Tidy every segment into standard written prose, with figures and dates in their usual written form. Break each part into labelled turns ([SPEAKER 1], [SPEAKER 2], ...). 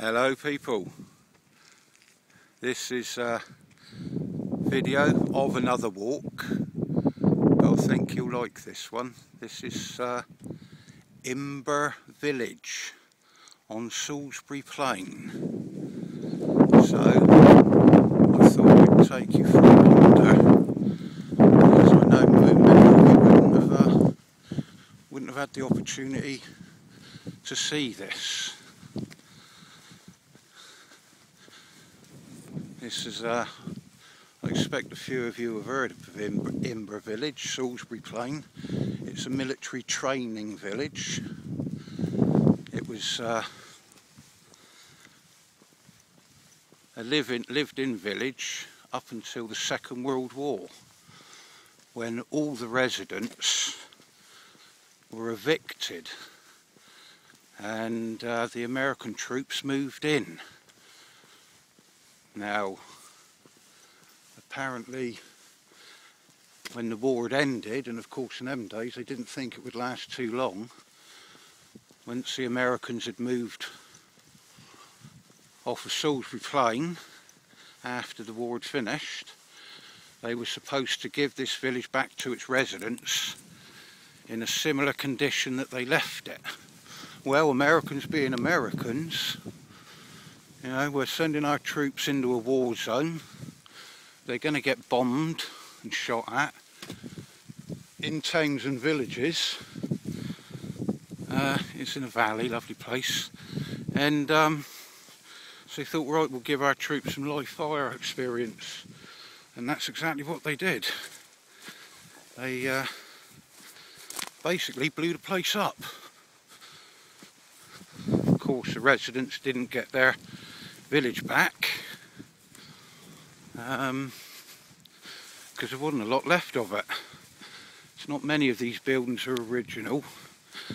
[SPEAKER 1] Hello people, this is a video of another walk, but I think you'll like this one. This is Imber village on Salisbury Plain. So I thought I'd take you for a wander, because I know many of you wouldn't have had the opportunity to see this. This is, I expect a few of you have heard of Imber village, Salisbury Plain. It's a military training village. It was a lived-in village up until the Second World War, when all the residents were evicted and the American troops moved in. Now, apparently, when the war had ended, and of course in them days they didn't think it would last too long, once the Americans had moved off of Salisbury Plain after the war had finished, they were supposed to give this village back to its residents in a similar condition that they left it. Well, Americans being Americans, you know, we're sending our troops into a war zone. They're going to get bombed and shot at in towns and villages. It's in a valley, lovely place. And so they thought, right, we'll give our troops some live fire experience. And that's exactly what they did. They basically blew the place up. Of course, the residents didn't get their village back because there wasn't a lot left of it. It's not many of these buildings are original.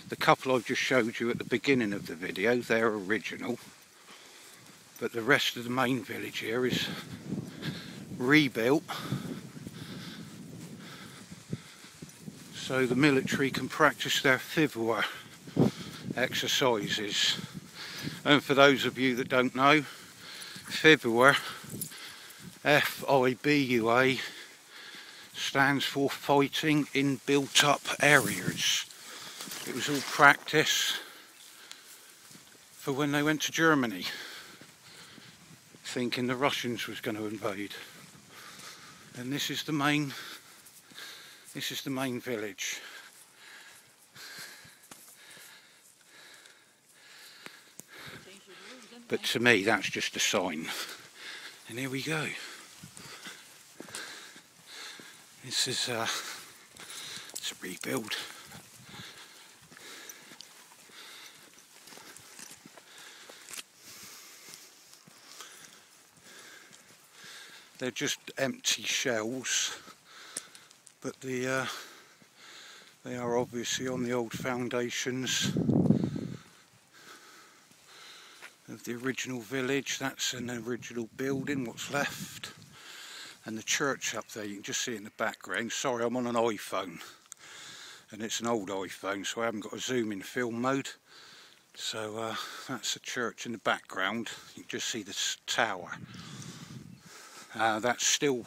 [SPEAKER 1] The couple I've just showed you at the beginning of the video, they're original, but the rest of the main village here is rebuilt so the military can practice their FIBUA exercises. And for those of you that don't know, FIBUA, F-I-B-U-A, stands for fighting in built-up areas. It was all practice for when they went to Germany, thinking the Russians was going to invade. And this is the main village. But to me, that's just a sign. And here we go. This is it's a rebuild. They're just empty shells, but they are obviously on the old foundations of the original village. That's an original building, what's left, and the church up there, you can just see it in the background. Sorry, I'm on an iPhone, and it's an old iPhone, so I haven't got a zoom in film mode. So that's the church in the background. You can just see this tower. That's still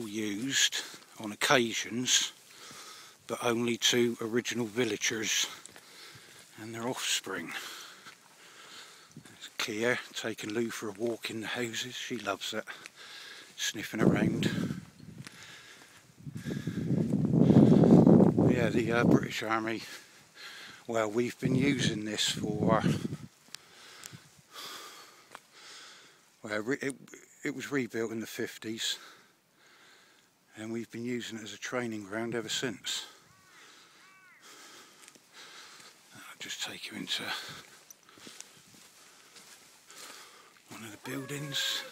[SPEAKER 1] used on occasions, but only to original villagers and their offspring. Here, taking Lou for a walk in the houses. She loves it, sniffing around. Yeah, the British Army, well, we've been using this for, well, it was rebuilt in the 50s, and we've been using it as a training ground ever since. I'll just take you into one of the buildings.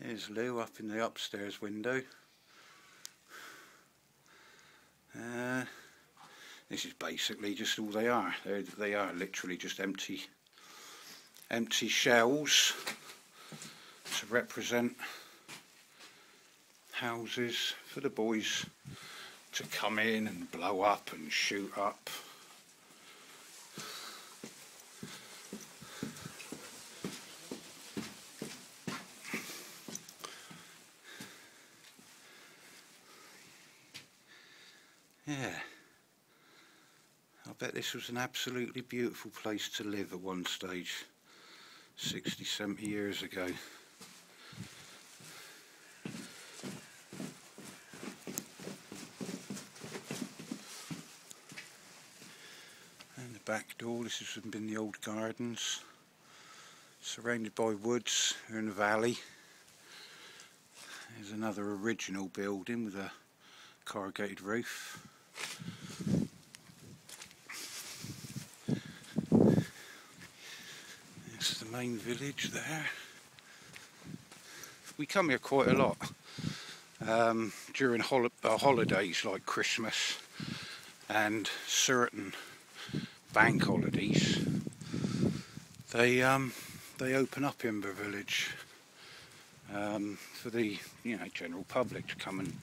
[SPEAKER 1] There's Lou up in the upstairs window. This is basically just all they are. They are literally just empty shells to represent houses for the boys to come in and blow up and shoot up. I bet this was an absolutely beautiful place to live at one stage, 60, 70 years ago. And the back door, this has been the old gardens, surrounded by woods. We're in the valley. There's another original building with a corrugated roof. It's the main village there. We come here quite a lot during holidays like Christmas and certain bank holidays. They open up Imber village for the general public to come and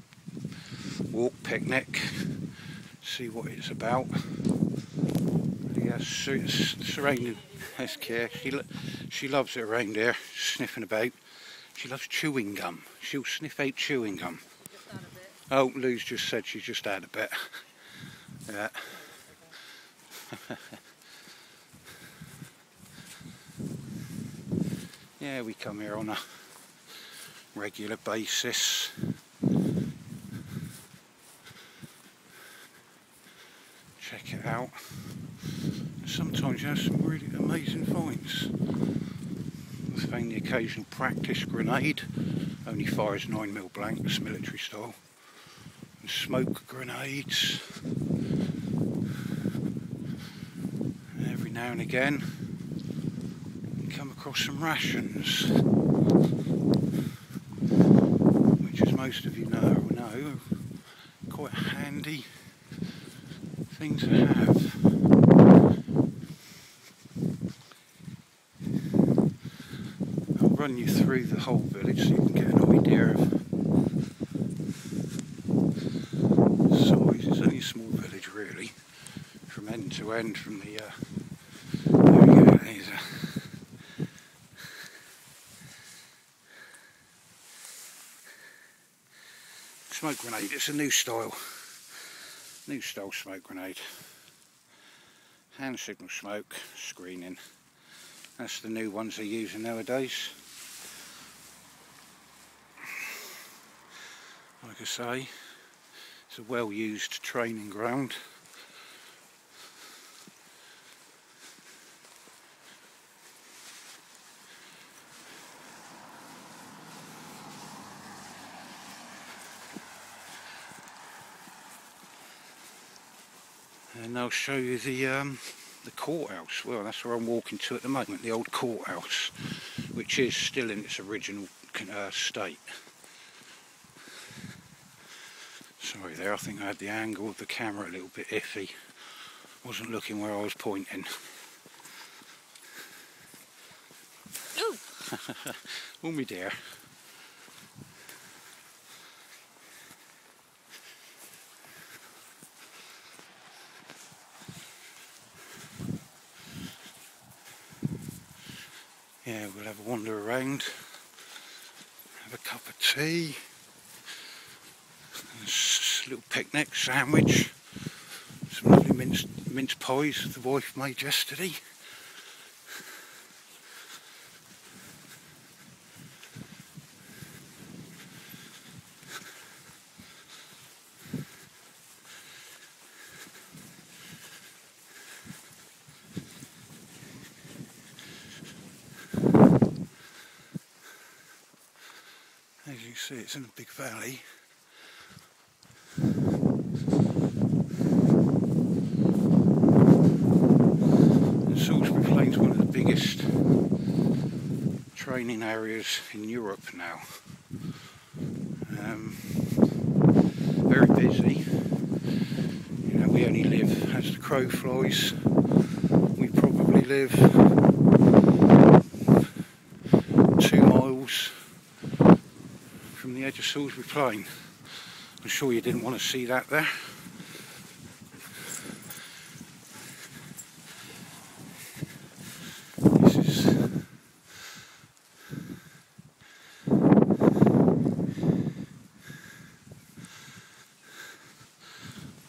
[SPEAKER 1] walk, picnic, see what it's about. Yes, surrounded. That's Care. She loves it around here, sniffing about. She loves chewing gum. She'll sniff out chewing gum.
[SPEAKER 2] Just had a bit.
[SPEAKER 1] Oh, Lou's just said she's just had a bit. Yeah. Yeah, we come here on a regular basis. Check it out. Sometimes you have some really amazing finds. I've found the occasional practice grenade, only fires 9mm blanks, military style, and smoke grenades. And every now and again you come across some rations, which, as most of you know, are quite a handy thing to have. Run you through the whole village so you can get an idea of size. It's only a small village really, from end to end. From the there we go. There's a smoke grenade. It's a new style smoke grenade. Hand signal smoke screening. That's the new ones they're using nowadays. Like I say, it's a well-used training ground. And I'll show you the courthouse. Well, that's where I'm walking to at the moment, the old courthouse, which is still in its original state. Sorry there, I think I had the angle of the camera a little bit iffy. Wasn't looking where I was pointing.
[SPEAKER 2] Ooh.
[SPEAKER 1] Oh me dear. Yeah, we'll have a wander around, have a cup of tea, a little picnic sandwich, some lovely mince pies that the wife made yesterday. As you see, it's in a big valley. And Salisbury Plain's one of the biggest training areas in Europe now. Very busy. You know, we only live, as the crow flies, we probably live 2 miles from the edge of Salisbury Plain. I'm sure you didn't want to see that there. This is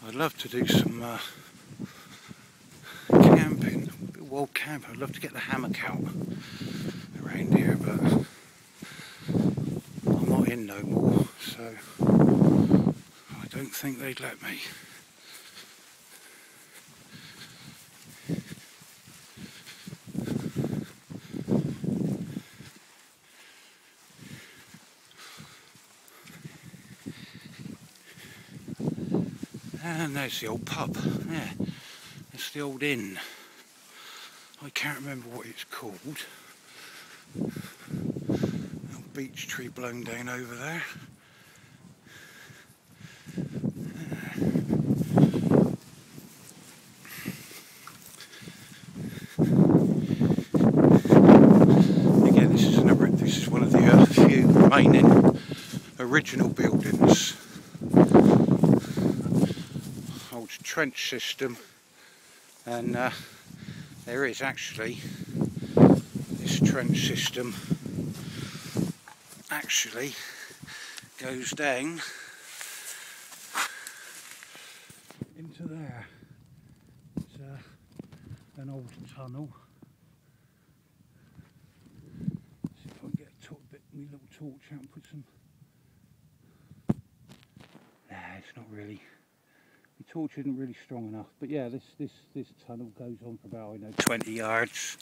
[SPEAKER 1] I'd love to do some camping, a bit of wild camping. I'd love to get the hammock out around here, but I'm not in no more, so I don't think they'd let me. And there's the old pub. Yeah, that's the old inn. I can't remember what it's called. Little beech tree blown down over there. Again, this is one of the few remaining original buildings. Old trench system, and there is actually this trench system actually goes down into there. It's an old tunnel. See if I can get my little torch out and put some. Nah, it's not really. The torch isn't really strong enough, but yeah, this tunnel goes on for about, I don't know, 20 yards,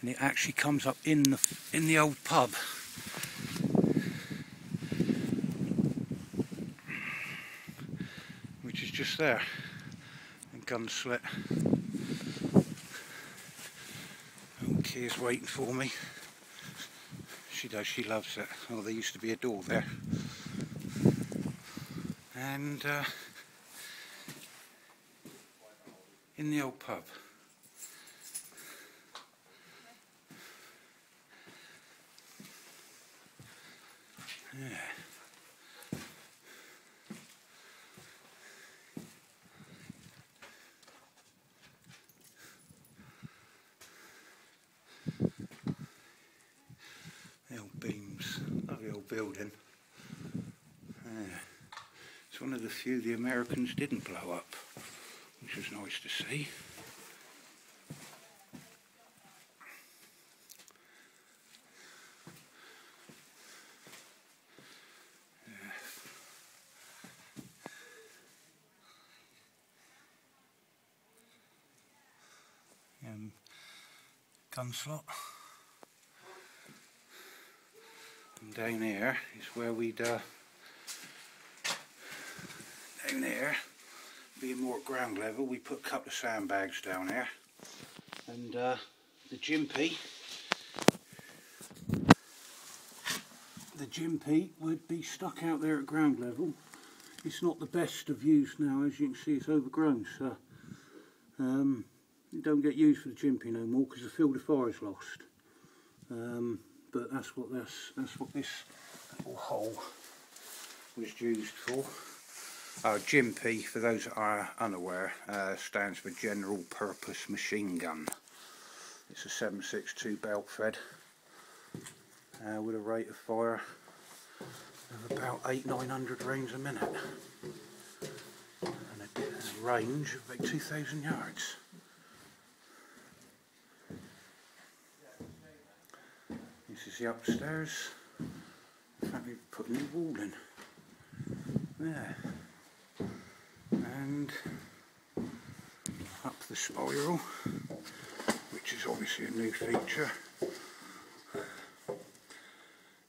[SPEAKER 1] and it actually comes up in the old pub. Which is just there, and Gunslet. Oh, Kia's waiting for me. She does, she loves it. Oh, there used to be a door there. And in the old pub. Yeah. The old beams, lovely old building. Yeah. It's one of the few the Americans didn't blow up, which was nice to see. Gunslot. And down here is where we'd down there, being more at ground level, we put a couple of sandbags down there, and the jimpy would be stuck out there at ground level. It's not the best of use now, as you can see. It's overgrown, so it don't get used for the jimpy no more because the field of fire is lost. But that's what this little hole was used for. Jimpy, for those that are unaware, stands for General Purpose Machine Gun. It's a 7.62 belt fed with a rate of fire of about 800-900 rounds a minute, and a range of about 2,000 yards. This is the upstairs. In fact, we've put a new wall in there, and up the spiral, which is obviously a new feature,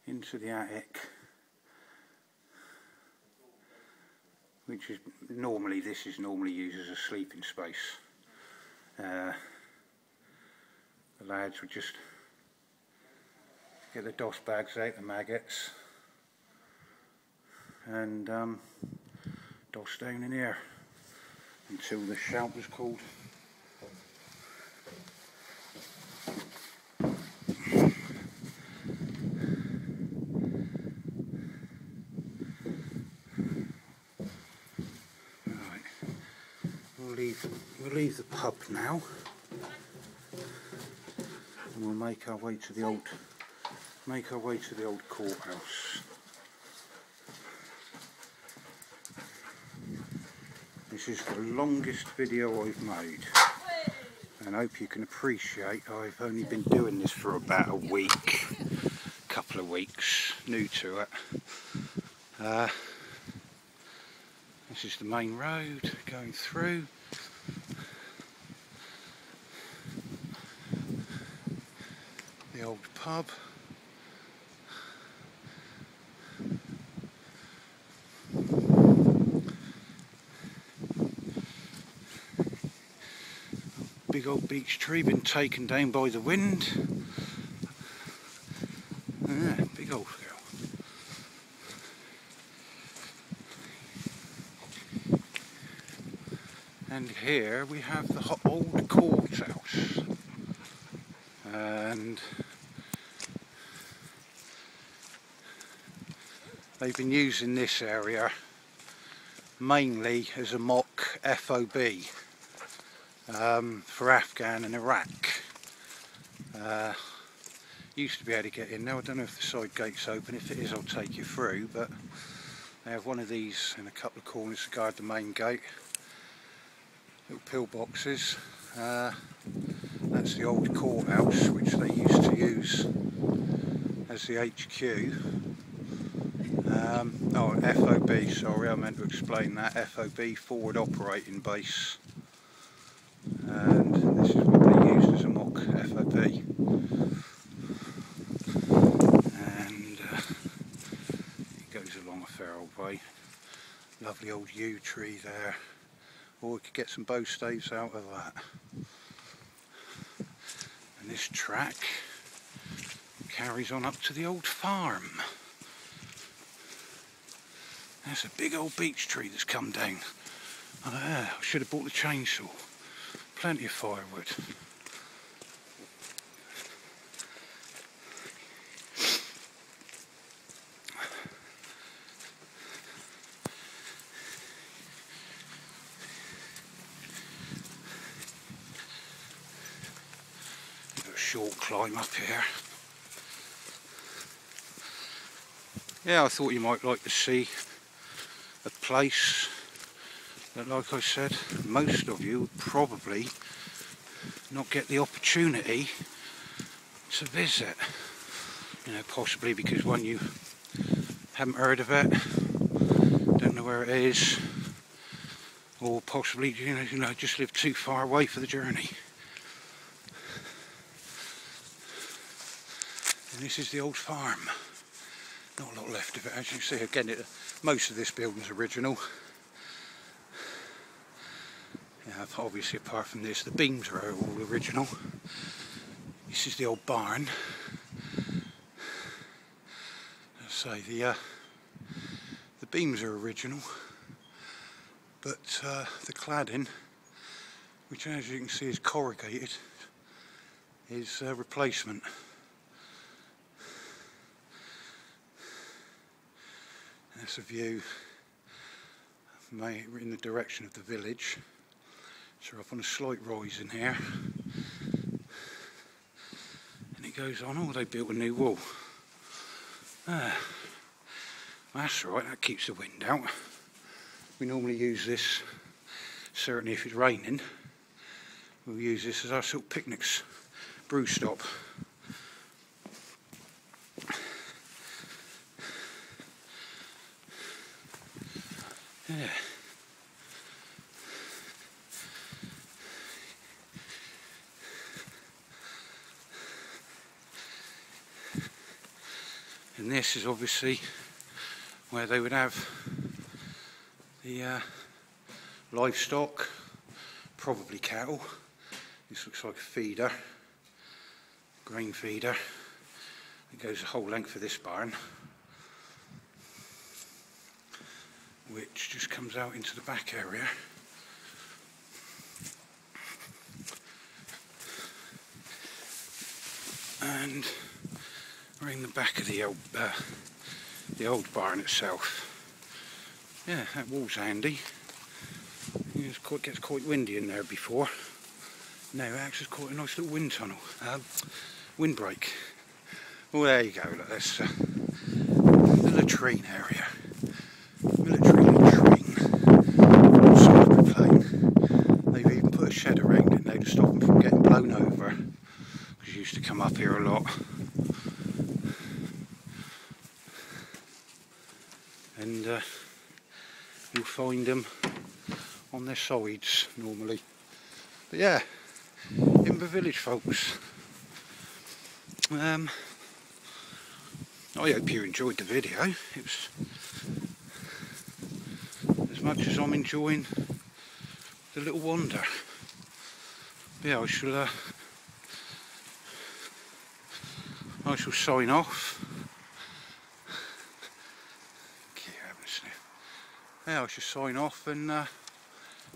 [SPEAKER 1] into the attic, which is normally used as a sleeping space. The lads would just get the DOS bags out, the maggots, and DOS down in here until the shout was called. Right, we'll leave the pub now, and we'll make our way to the old courthouse. This is the longest video I've made. And I hope you can appreciate I've only been doing this for about a week, couple of weeks, new to it. This is the main road going through. The old pub. Big old beech tree been taken down by the wind. Yeah, big old girl. And here we have the old courthouse. And they've been using this area mainly as a mock FOB. For Afghan and Iraq. Used to be able to get in now. I don't know if the side gate's open. If it is, I'll take you through, but they have one of these in a couple of corners to guard the main gate. Little pillboxes. That's the old courthouse which they used to use as the HQ. Oh, FOB, sorry, I meant to explain that. FOB, Forward Operating Base. And this is what they used as a mock FOB. And it goes along a fair old way. Lovely old yew tree there. Or we could get some bow staves out of that. And this track carries on up to the old farm. There's a big old beech tree that's come down. I should have bought the chainsaw. Plenty of firewood. A short climb up here. Yeah, I thought you might like to see a place that, like I said, most of you would probably not get the opportunity to visit. You know, possibly because one, you haven't heard of it, don't know where it is, or possibly you know just live too far away for the journey. And this is the old farm. Not a lot left of it, as you see. Again, most of this building's original. Yeah, obviously apart from this, the beams are all original. This is the old barn. As I say, the beams are original, but the cladding, which as you can see is corrugated, is replacement. That's a view in the direction of the village. So we're up on a slight rise in here, and it goes on. Oh, they built a new wall. That's right, that keeps the wind out. We normally use this, certainly if it's raining, we'll use this as our sort of picnics, brew stop. Yeah. And this is obviously where they would have the livestock, probably cattle. This looks like a feeder, grain feeder. It goes the whole length of this barn, which just comes out into the back area. And we're in the back of the old barn itself. Yeah, that wall's handy. It gets quite windy in there before. Now it acts as quite a nice little wind tunnel, windbreak. Well, there you go. Look, that's the latrine area. Military latrine. On side of the plane. They've even put a shed around it now to stop them from getting blown over, because you used to come up here a lot. And you'll find them on their sides normally. But yeah, Imber Village, folks. I hope you enjoyed the video. It was as much as I'm enjoying the little wander. But yeah, I shall sign off. Yeah, I shall sign off and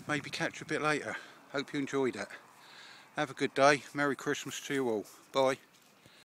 [SPEAKER 1] maybe catch you a bit later. Hope you enjoyed it. Have a good day. Merry Christmas to you all. Bye.